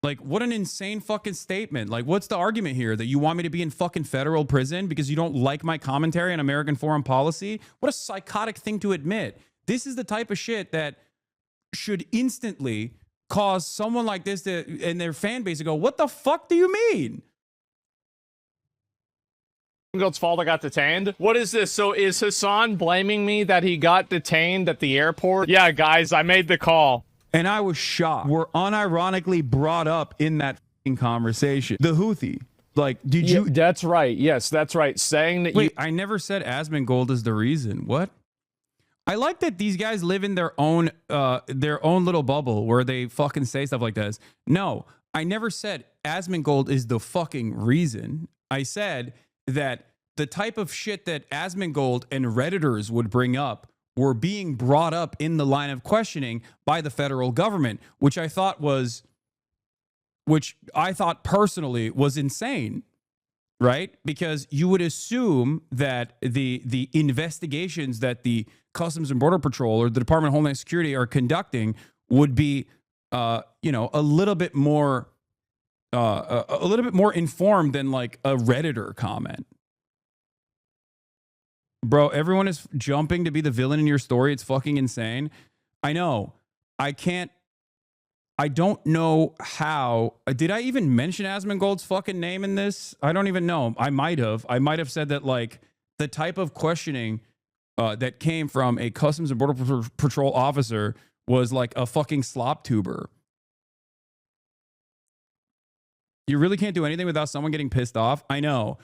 Like, what an insane fucking statement. Like, what's the argument here? That you want me to be in fucking federal prison because you don't like my commentary on American foreign policy? What a psychotic thing to admit. This is the type of shit that should instantly cause someone like this to, and their fan base to go, what the fuck do you mean? Asmongold's fault I got detained? What is this? So is Hasan blaming me that he got detained at the airport? Yeah, guys, I made the call. And I was shocked. We're unironically brought up in that conversation. The Houthi. Like, did you... That's right. Yes, that's right. Saying that Wait, I never said Asmongold is the reason. What? I like that these guys live in their own little bubble where they fucking say stuff like this. No, I never said Asmongold is the fucking reason. I said that the type of shit that Asmongold and Redditors would bring up were being brought up in the line of questioning by the federal government, which I thought personally was insane, right? Because you would assume that the investigations that the Customs and Border Patrol or the Department of Homeland Security are conducting would be, a little bit more informed than like a Redditor comment. Bro, everyone is jumping to be the villain in your story. It's fucking insane. I know. I don't know how. Did I even mention Asmongold's fucking name in this? I don't even know. I might have. I might have said that, like, the type of questioning that came from a Customs and Border Patrol officer was like a fucking slop tuber. You really can't do anything without someone getting pissed off. I know.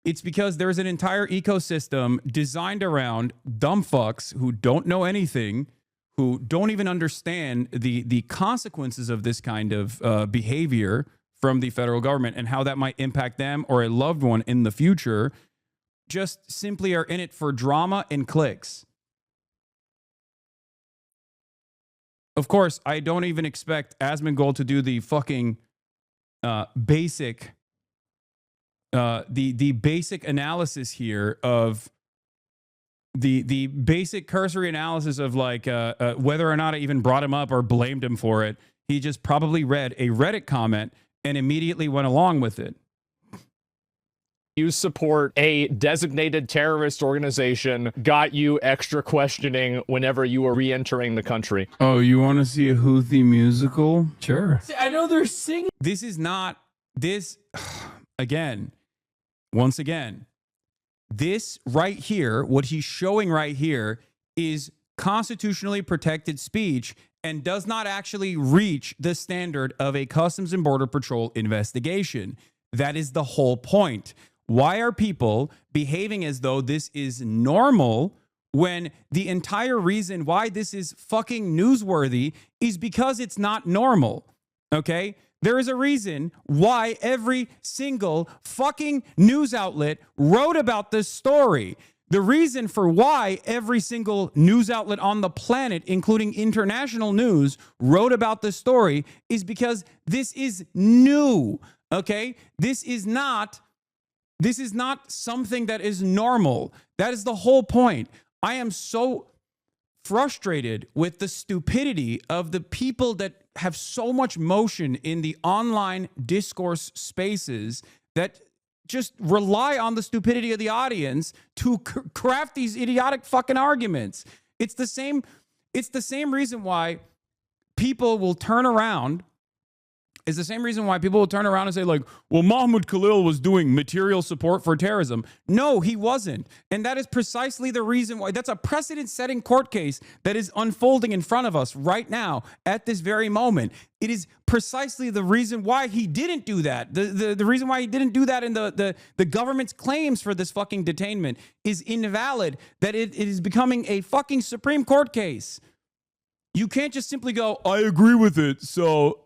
It's because there's an entire ecosystem designed around dumb fucks who don't know anything, who don't even understand the consequences of this kind of behavior from the federal government and how that might impact them or a loved one in the future, just simply are in it for drama and clicks. Of course, I don't even expect Asmongold to do the fucking basic the basic analysis here of the basic cursory analysis of like whether or not I even brought him up or blamed him for it. He just probably read a Reddit comment and immediately went along with it. You support a designated terrorist organization, got you extra questioning whenever you were re-entering the country. Oh, you want to see a Houthi musical? Sure. See, I know they're singing. This is not this again. Once again, this right here, what he's showing right here is constitutionally protected speech and does not actually reach the standard of a Customs and Border Patrol investigation. That is the whole point. Why are people behaving as though this is normal when the entire reason why this is fucking newsworthy is because it's not normal? Okay? There is a reason why every single fucking news outlet wrote about this story. The reason for why every single news outlet on the planet, including international news, wrote about this story is because this is new. Okay? This is not something that is normal. That is the whole point. I am so frustrated with the stupidity of the people that have so much motion in the online discourse spaces that just rely on the stupidity of the audience to craft these idiotic fucking arguments. It's the same reason why people will turn around. Is the same reason why people will turn around and say, like, well, Mahmoud Khalil was doing material support for terrorism. No, he wasn't. And that is precisely the reason why. That's a precedent-setting court case that is unfolding in front of us right now at this very moment. It is precisely the reason why he didn't do that. The reason why he didn't do that in the government's claims for this fucking detainment is invalid, that it is becoming a fucking Supreme Court case. You can't just simply go, I agree with it, so...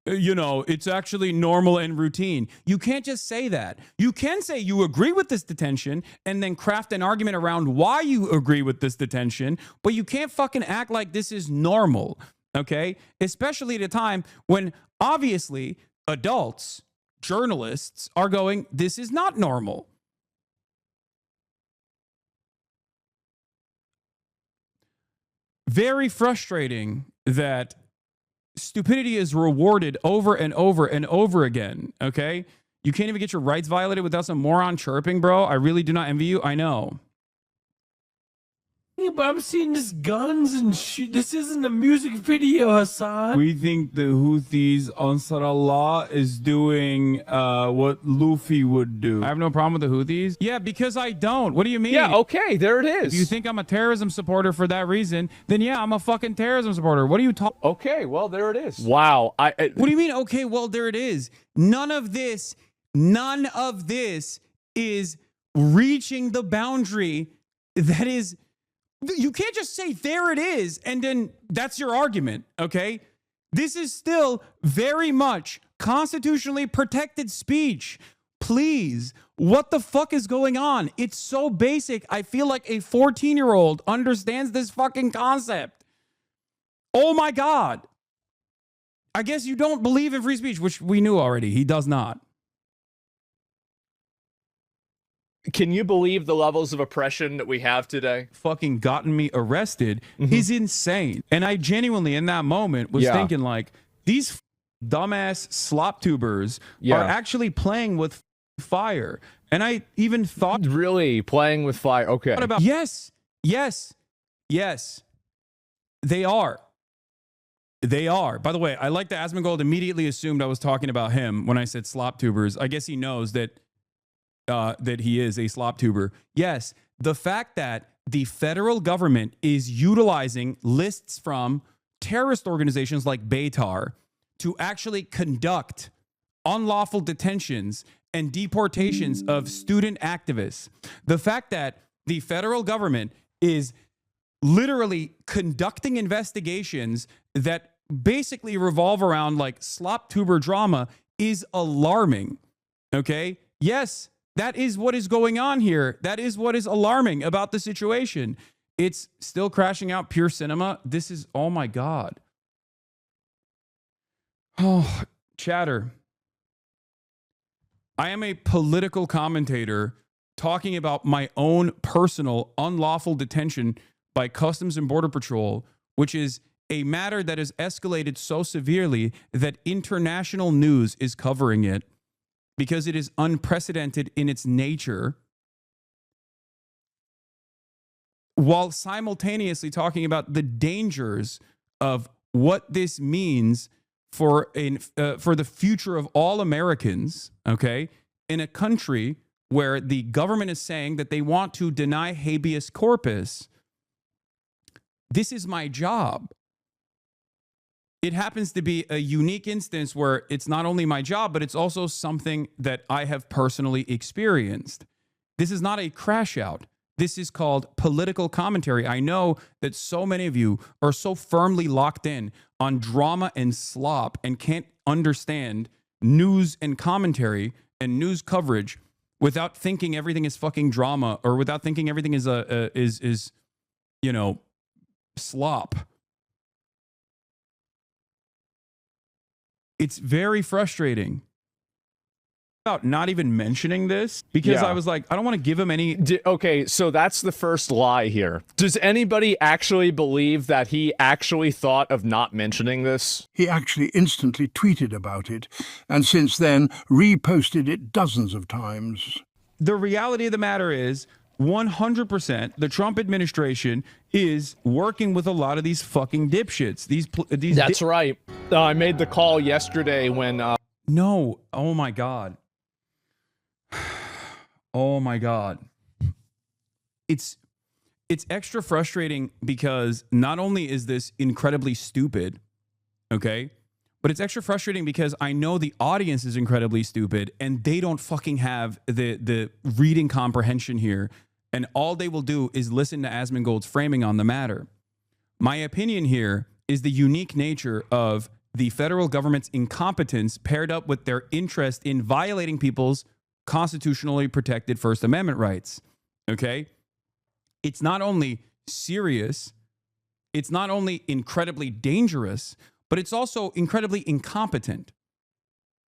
it's actually normal and routine. You can't just say that. You can say you agree with this detention and then craft an argument around why you agree with this detention, but you can't fucking act like this is normal, okay? Especially at a time when obviously adults, journalists are going, this is not normal. Very frustrating that stupidity is rewarded over and over and over again, okay? You can't even get your rights violated without some moron chirping, bro. I really do not envy you. I know. Yeah, but I'm seeing this guns and shit. This isn't a music video, Hasan. We think the Houthis, Ansar Allah, is doing what Luffy would do. I have no problem with the Houthis. Yeah, because I don't. What do you mean? Yeah, okay, there it is. If you think I'm a terrorism supporter for that reason, then yeah, I'm a fucking terrorism supporter. What are you talking? Okay, well, there it is. Wow. What do you mean? Okay, well, there it is. None of this is reaching the boundary that is. You can't just say there it is and then that's your argument, okay? This is still very much constitutionally protected speech. Please, what the fuck is going on? It's so basic. I feel like a 14-year-old understands this fucking concept. Oh my God. I guess you don't believe in free speech, which we knew already. He does not. Can you believe the levels of oppression that we have today? Fucking gotten me arrested is insane. And I genuinely, in that moment, was thinking like, these dumbass slop tubers are actually playing with fire. And I even thought... Really? Playing with fire? Okay. About, yes. They are. They are. By the way, I like that Asmongold immediately assumed I was talking about him when I said slop tubers. I guess he knows that he is a slop tuber. Yes, the fact that the federal government is utilizing lists from terrorist organizations like Beitar to actually conduct unlawful detentions and deportations of student activists. The fact that the federal government is literally conducting investigations that basically revolve around like slop tuber drama is alarming. Okay? Yes. That is what is going on here. That is what is alarming about the situation. It's still crashing out pure cinema. This is, oh my God. Oh, chatter. I am a political commentator talking about my own personal unlawful detention by Customs and Border Patrol, which is a matter that has escalated so severely that international news is covering it, because it is unprecedented in its nature, while simultaneously talking about the dangers of what this means for the future of all Americans, okay, in a country where the government is saying that they want to deny habeas corpus. This is my job. It happens to be a unique instance where it's not only my job, but it's also something that I have personally experienced. This is not a crash out. This is called political commentary. I know that so many of you are so firmly locked in on drama and slop and can't understand news and commentary and news coverage without thinking everything is fucking drama, or without thinking everything is slop. It's very frustrating about not even mentioning this, because I was like, I don't want to give him any. Okay, so that's the first lie here. Does anybody actually believe that he actually thought of not mentioning this? He actually instantly tweeted about it, and since then reposted it dozens of times. The reality of the matter is 100% the Trump administration is working with a lot of these fucking dipshits. That's right. I made the call yesterday when... No. Oh, my God. Oh, my God. It's extra frustrating because not only is this incredibly stupid, okay, but it's extra frustrating because I know the audience is incredibly stupid and they don't fucking have the reading comprehension here. And all they will do is listen to Asmongold's framing on the matter. My opinion here is the unique nature of the federal government's incompetence paired up with their interest in violating people's constitutionally protected First Amendment rights. Okay? It's not only serious, it's not only incredibly dangerous, but it's also incredibly incompetent.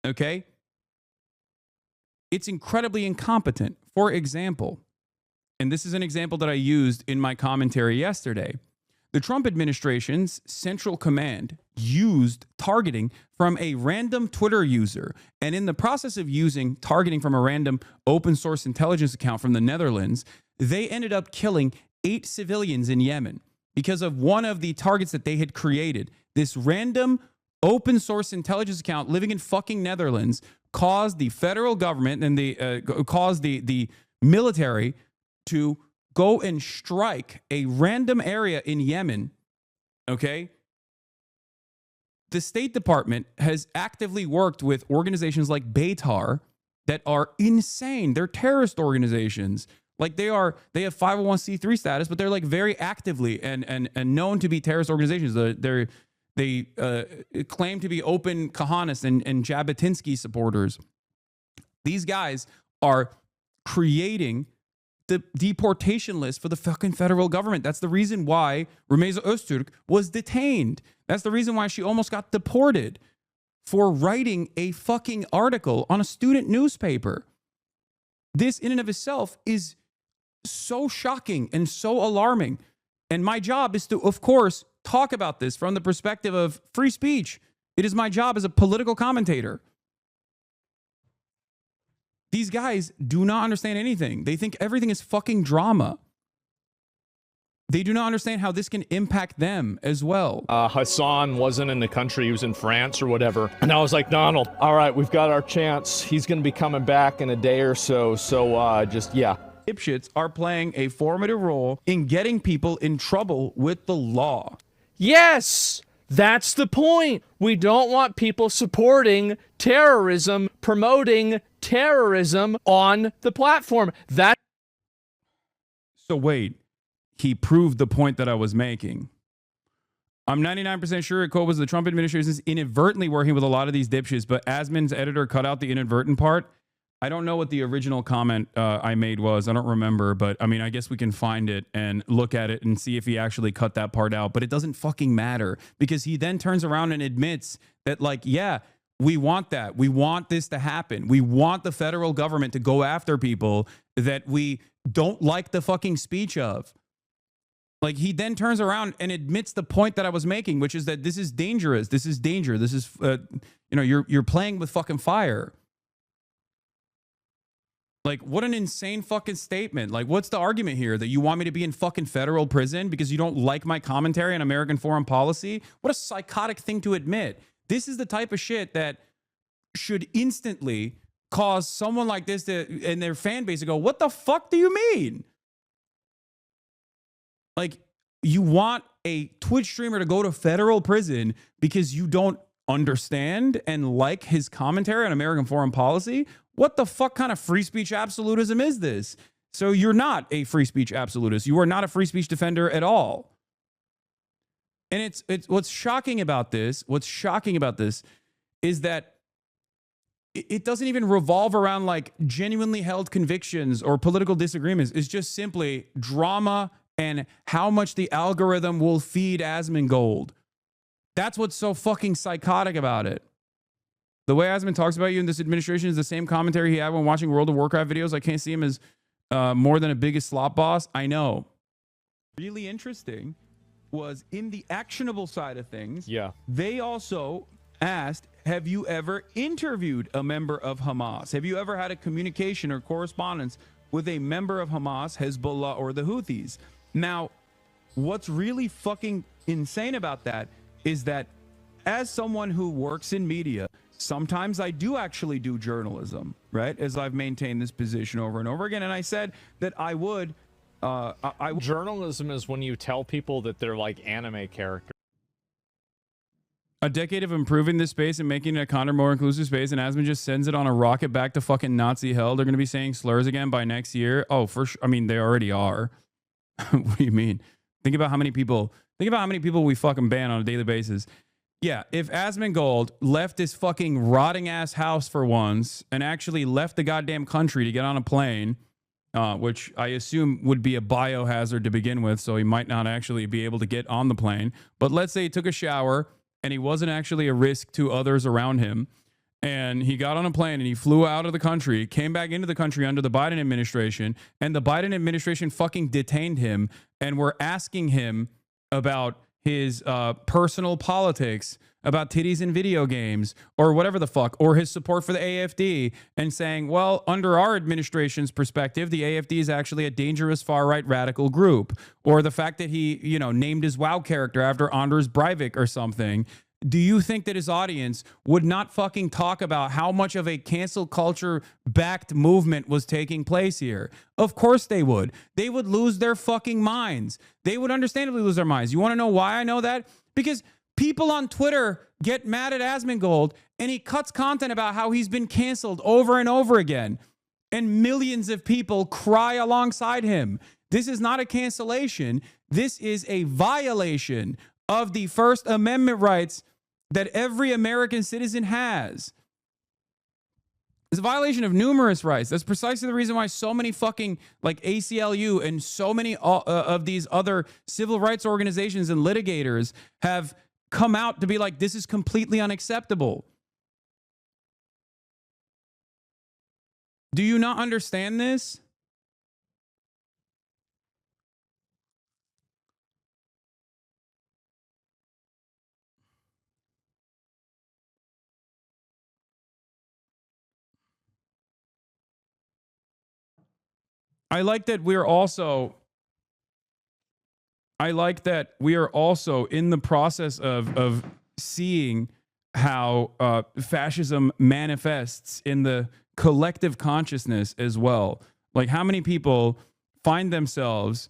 Okay? It's incredibly incompetent. For example, and this is an example that I used in my commentary yesterday. The Trump administration's central command used targeting from a random Twitter user. And in the process of using targeting from a random open source intelligence account from the Netherlands, they ended up killing 8 civilians in Yemen because of one of the targets that they had created. This random open source intelligence account living in fucking Netherlands caused the federal government and caused the military to go and strike a random area in Yemen. Okay. The State Department has actively worked with organizations like Beitar that are insane. They're terrorist organizations. Like they have 501c3 status, but they're like very actively and known to be terrorist organizations. They claim to be open Kahanists and Jabotinsky supporters. These guys are creating the deportation list for the fucking federal government. That's the reason why Rumeysa Öztürk was detained. That's the reason why she almost got deported for writing a fucking article on a student newspaper. This in and of itself is so shocking and so alarming. And my job is to, of course, talk about this from the perspective of free speech. It is my job as a political commentator. These guys do not understand anything. They think everything is fucking drama. They do not understand how this can impact them as well. Hasan wasn't in the country, he was in France or whatever. And I was like, Donald, all right, we've got our chance. He's going to be coming back in a day or so. So just, yeah. Dipshits are playing a formative role in getting people in trouble with the law. Yes, that's the point. We don't want people supporting terrorism, promoting terrorism on the platform. So wait, he proved the point that I was making. I'm 99% sure it was the Trump administration is inadvertently working with a lot of these dipshits, but Asmon's editor cut out the inadvertent part. I don't know what the original comment I made was. I don't remember, but I mean, I guess we can find it and look at it and see if he actually cut that part out. But it doesn't fucking matter because he then turns around and admits that, like, yeah, we want that. We want this to happen. We want the federal government to go after people that we don't like the fucking speech of. Like, he then turns around and admits the point that I was making, which is that this is dangerous. This is danger. This is, you're playing with fucking fire. Like, what an insane fucking statement. Like, what's the argument here? That you want me to be in fucking federal prison because you don't like my commentary on American foreign policy? What a psychotic thing to admit. This is the type of shit that should instantly cause someone like this to, and their fan base to go, what the fuck do you mean? Like, you want a Twitch streamer to go to federal prison because you don't understand and like his commentary on American foreign policy? What the fuck kind of free speech absolutism is this? So you're not a free speech absolutist. You are not a free speech defender at all. And it's what's shocking about this is that it doesn't even revolve around like genuinely held convictions or political disagreements. It's just simply drama and how much the algorithm will feed Asmongold. That's what's so fucking psychotic about it. The way Asmon talks about you in this administration is the same commentary he had when watching World of Warcraft videos. I can't see him as more than a biggest slop boss. I know. Really interesting was in the actionable side of things. Yeah. They also asked, have you ever interviewed a member of Hamas? Have you ever had a communication or correspondence with a member of Hamas, Hezbollah, or the Houthis? Now, what's really fucking insane about that is that as someone who works in media, sometimes I do actually do journalism, right? As I've maintained this position over and over again. And I said that I would. Journalism is when you tell people that they're like anime characters. A decade of improving this space and making it a kinder, more inclusive space, and Asmon just sends it on a rocket back to fucking Nazi hell. They're going to be saying slurs again by next year. Oh, for sure. I mean, they already are. What do you mean? Think about how many people we fucking ban on a daily basis. Yeah, if Asmongold left this fucking rotting ass house for once and actually left the goddamn country to get on a plane, which I assume would be a biohazard to begin with, so he might not actually be able to get on the plane. But let's say he took a shower and he wasn't actually a risk to others around him, and he got on a plane and he flew out of the country, came back into the country under the Biden administration, and the Biden administration fucking detained him and were asking him about his personal politics, about titties in video games, or whatever the fuck, or his support for the AFD, and saying, well, under our administration's perspective, the AFD is actually a dangerous far-right radical group, or the fact that he, you know, named his WoW character after Anders Breivik or something, do you think that his audience would not fucking talk about how much of a cancel culture backed movement was taking place here? Of course they would. They would lose their fucking minds. They would understandably lose their minds. You want to know why I know that? Because people on Twitter get mad at Asmongold and he cuts content about how he's been canceled over and over again. And millions of people cry alongside him. This is not a cancellation. This is a violation of the First Amendment rights that every American citizen has. It's a violation of numerous rights. That's precisely the reason why so many fucking like ACLU and so many of these other civil rights organizations and litigators have come out to be like, this is completely unacceptable. Do you not understand this? I like that we are also in the process of seeing how fascism manifests in the collective consciousness as well. Like how many people find themselves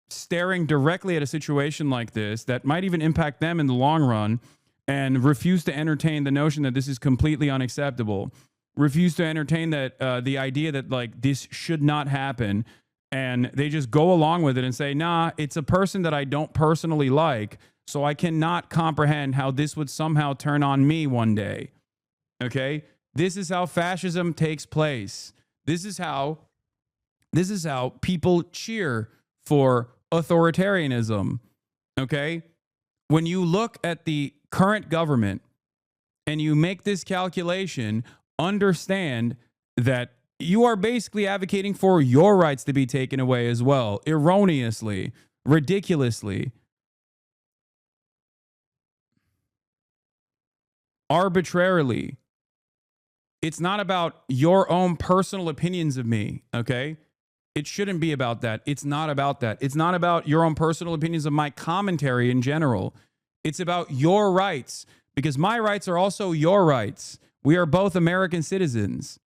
staring directly at a situation like this that might even impact them in the long run and refuse to entertain the notion that this is completely unacceptable. Refuse to entertain that the idea that like this should not happen, and they just go along with it and say, nah, it's a person that I don't personally like, so I cannot comprehend how this would somehow turn on me one day. Okay? This is how fascism takes place. This is how people cheer for authoritarianism. Okay? When you look at the current government and you make this calculation, understand that you are basically advocating for your rights to be taken away as well, erroneously, ridiculously, arbitrarily. It's not about your own personal opinions of me, okay? It shouldn't be about that. It's not about that. It's not about your own personal opinions of my commentary in general. It's about your rights, because my rights are also your rights. We are both American citizens.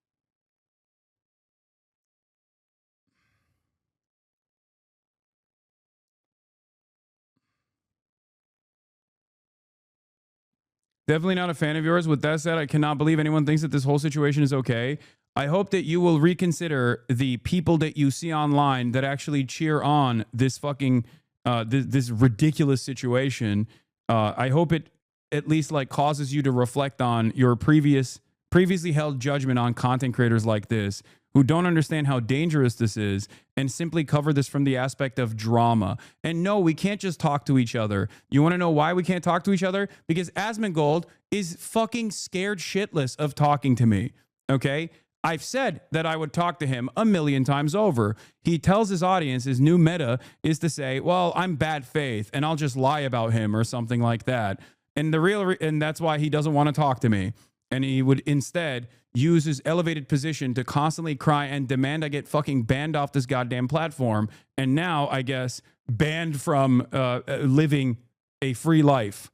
Definitely not a fan of yours. With that said, I cannot believe anyone thinks that this whole situation is okay. I hope that you will reconsider the people that you see online that actually cheer on this fucking, this ridiculous situation. I hope it at least like causes you to reflect on your previously held judgment on content creators like this who don't understand how dangerous this is and simply cover this from the aspect of drama. And no, we can't just talk to each other. You want to know why we can't talk to each other? Because Asmongold is fucking scared shitless of talking to me. Okay? I've said that I would talk to him a million times over. He tells his audience his new meta is to say, well, I'm bad faith and I'll just lie about him or something like that. And and that's why he doesn't want to talk to me. And he would instead use his elevated position to constantly cry and demand I get fucking banned off this goddamn platform. And now, I guess, banned from living a free life.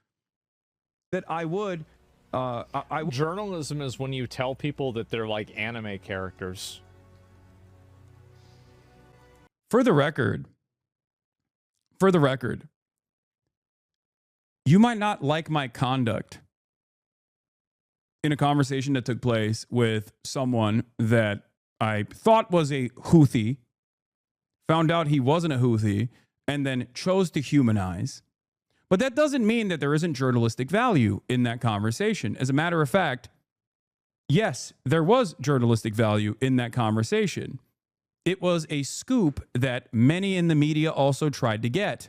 That I would... Journalism is when you tell people that they're like anime characters. For the record, you might not like my conduct in a conversation that took place with someone that I thought was a Houthi, found out he wasn't a Houthi, and then chose to humanize. But that doesn't mean that there isn't journalistic value in that conversation. As a matter of fact, yes, there was journalistic value in that conversation. It was a scoop that many in the media also tried to get.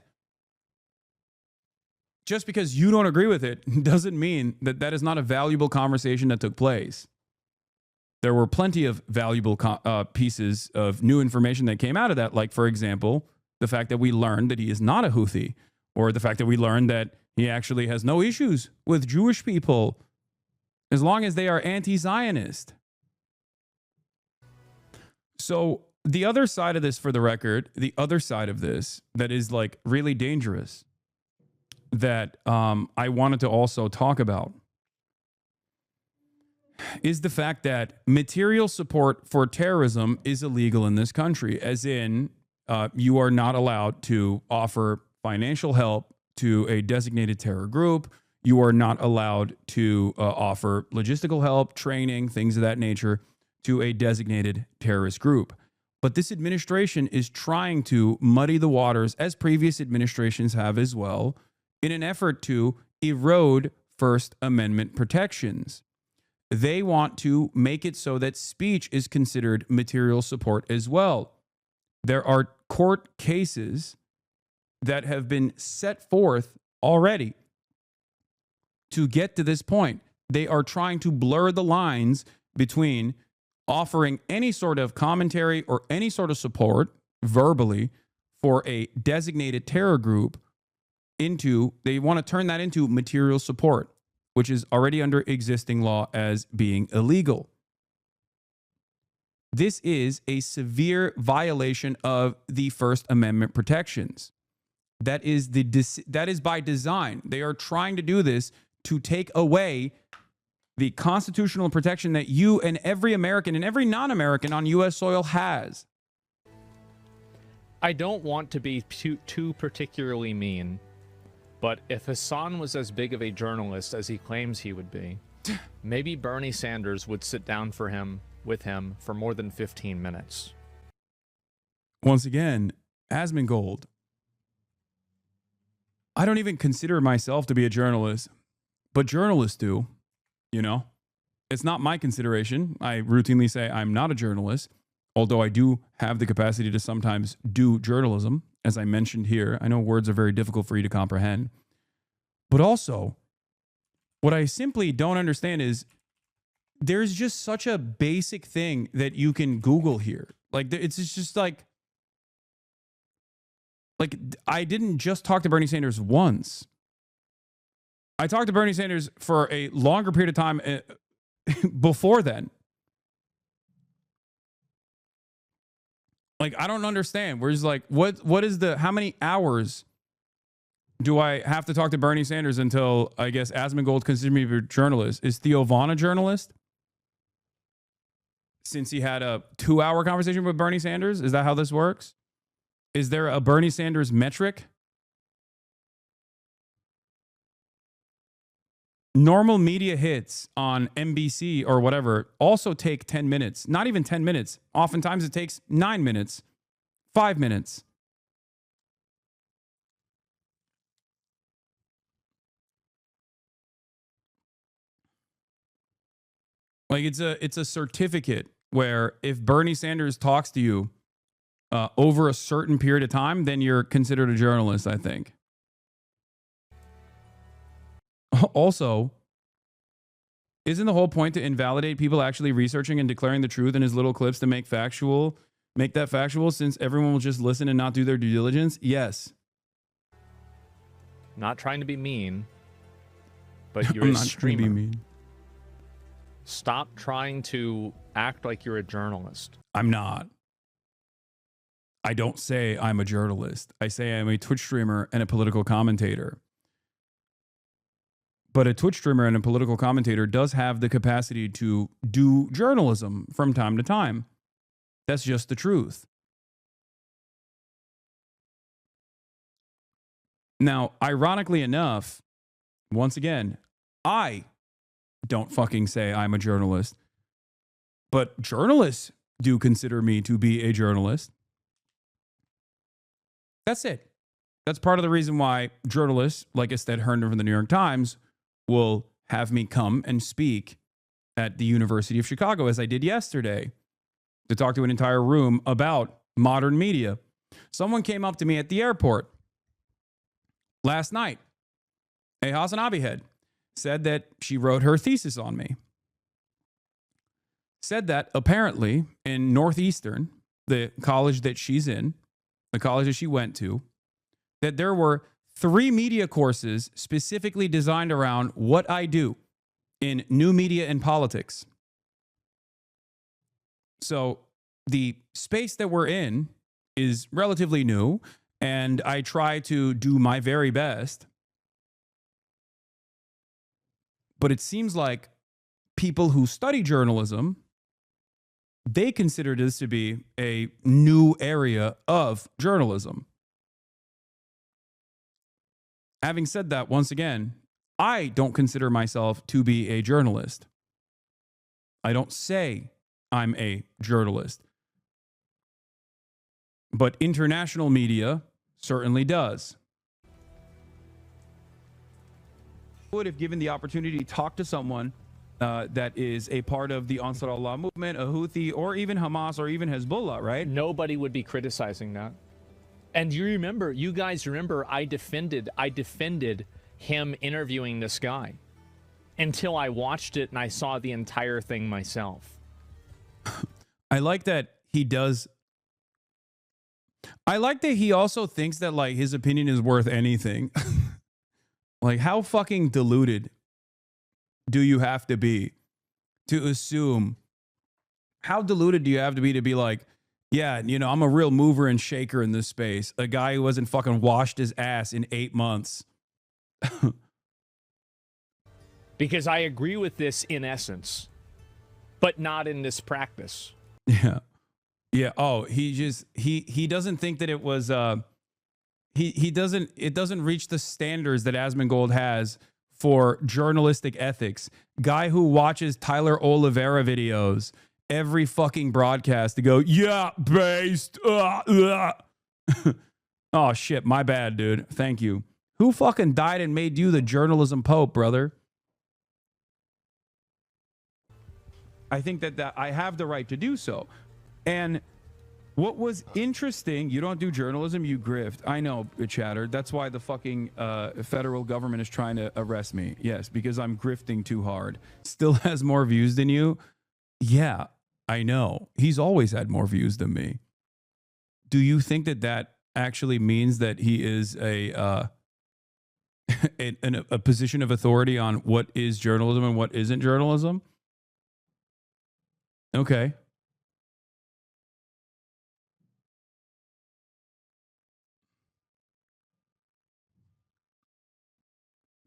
Just because you don't agree with it doesn't mean that that is not a valuable conversation that took place. There were plenty of valuable pieces of new information that came out of that. Like, for example, The fact that we learned that he is not a Houthi, or the fact that we learned that he actually has no issues with Jewish people as long as they are anti-Zionist. So the other side of this, for the record, the other side of this that is like really dangerous that I wanted to also talk about is the fact that material support for terrorism is illegal in this country, as in you are not allowed to offer financial help to a designated terror group. You are not allowed to offer logistical help, training, things of that nature to a designated terrorist group. But this administration is trying to muddy the waters, as previous administrations have as well, in an effort to erode First Amendment protections. They want to make it so that speech is considered material support as well. There are court cases that have been set forth already to get to this point. They are trying to blur the lines between offering any sort of commentary or any sort of support verbally for a designated terror group they want to turn that into material support, which is already under existing law as being illegal. This is a severe violation of the First Amendment protections. That is by design. They are trying to do this to take away the constitutional protection that you and every American and every non-American on U.S. soil has. I don't want to be too particularly mean, but if Hasan was as big of a journalist as he claims he would be, maybe Bernie Sanders would sit down with him for more than 15 minutes. Once again, Asmongold, I don't even consider myself to be a journalist, but journalists do, you know? It's not my consideration. I routinely say I'm not a journalist, although I do have the capacity to sometimes do journalism, as I mentioned here. I know words are very difficult for you to comprehend. But also, what I simply don't understand is there's just such a basic thing that you can Google here. Like, it's just like I didn't just talk to Bernie Sanders once. I talked to Bernie Sanders for a longer period of time before then. Like, I don't understand. We're just like, how many hours do I have to talk to Bernie Sanders until, I guess, Asmongold considers me a journalist? Is Theo Vaughn a journalist? Since he had a 2-hour conversation with Bernie Sanders? Is that how this works? Is there a Bernie Sanders metric? Normal media hits on NBC or whatever also take 10 minutes. Not even 10 minutes. Oftentimes it takes 9 minutes, 5 minutes. Like, it's a certificate where if Bernie Sanders talks to you over a certain period of time, then you're considered a journalist, I think. Also, isn't the whole point to invalidate people actually researching and declaring the truth in his little clips to make that factual, since everyone will just listen and not do their due diligence? Yes. Not trying to be mean, but you're I'm a not trying to streamer. be mean. Stop trying to act like you're a journalist. I'm not. I don't say I'm a journalist. I say I'm a Twitch streamer and a political commentator. But a Twitch streamer and a political commentator does have the capacity to do journalism from time to time. That's just the truth. Now, ironically enough, once again, I don't fucking say I'm a journalist, but journalists do consider me to be a journalist. That's it. That's part of the reason why journalists like Ested Herndon from the New York Times will have me come and speak at the University of Chicago, as I did yesterday, to talk to an entire room about modern media. Someone came up to me at the airport last night, a HasanAbi head, said that she wrote her thesis on me. Said that apparently in Northeastern, the college that she's in, the college that she went to, that there were 3 media courses specifically designed around what I do in new media and politics. So the space that we're in is relatively new, and I try to do my very best. But it seems like people who study journalism, they consider this to be a new area of journalism. Having said that, once again, I don't consider myself to be a journalist. I don't say I'm a journalist. But international media certainly does. Would have given the opportunity to talk to someone that is a part of the Ansar Allah movement, a Houthi, or even Hamas, or even Hezbollah, right? Nobody would be criticizing that. And you guys remember, I defended him interviewing this guy until I watched it and I saw the entire thing myself. I like that he does. I like that he also thinks that like his opinion is worth anything. Like, how fucking deluded do you have to be to assume? How deluded do you have to be like, yeah, you know, I'm a real mover and shaker in this space. A guy who hasn't fucking washed his ass in 8 months. Because I agree with this in essence, but not in this practice. Yeah. Yeah. Oh, he doesn't think that it was it doesn't reach the standards that Asmongold has for journalistic ethics. Guy who watches Tyler Oliveira videos every fucking broadcast to go, yeah, based. Oh shit, my bad, dude. Thank you. Who fucking died and made you the journalism pope, brother? I think that I have the right to do so. And what was interesting, you don't do journalism, you grift. I know, Chatter. That's why the fucking federal government is trying to arrest me. Yes, because I'm grifting too hard. Still has more views than you? Yeah, I know. He's always had more views than me. Do you think that that actually means that he is a position of authority on what is journalism and what isn't journalism? Okay.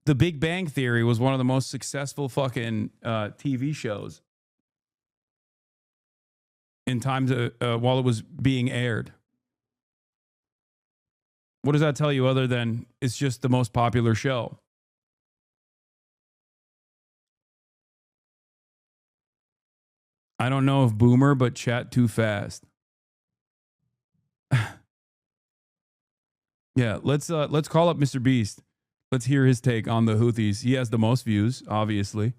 The Big Bang Theory was one of the most successful fucking TV shows in times while it was being aired. What does that tell you other than it's just the most popular show? I don't know if boomer, but chat too fast. Yeah, let's call up Mr. Beast. Let's hear his take on the Houthis. He has the most views, obviously.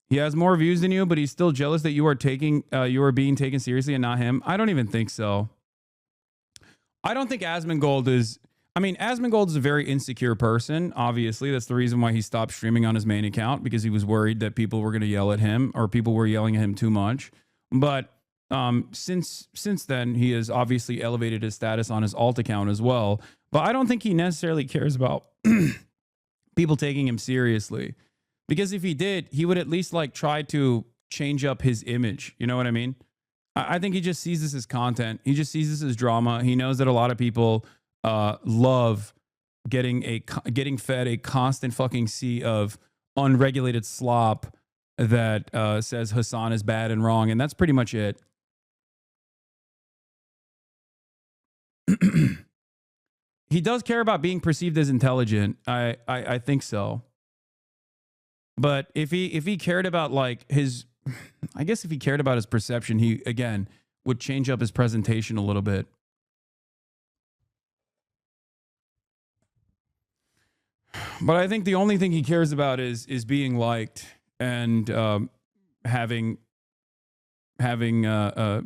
He has more views than you, but he's still jealous that you are being taken seriously and not him. I don't even think so. I don't think Asmongold is. I mean, Asmongold is a very insecure person. Obviously, that's the reason why he stopped streaming on his main account, because he was worried that people were going to yell at him or people were yelling at him too much. But since then, he has obviously elevated his status on his alt account as well. But I don't think he necessarily cares about people taking him seriously, because if he did, he would at least like try to change up his image. You know what I mean? I think he just sees this as content. He just sees this as drama. He knows that a lot of people love getting fed a constant fucking sea of unregulated slop that says Hasan is bad and wrong, and that's pretty much it. He does care about being perceived as intelligent. I think so. But if he cared about like his, I guess if he cared about his perception, he again would change up his presentation a little bit. But I think the only thing he cares about is being liked and having high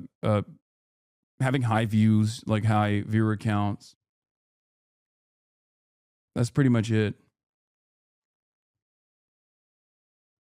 views, like high viewer counts. That's pretty much it.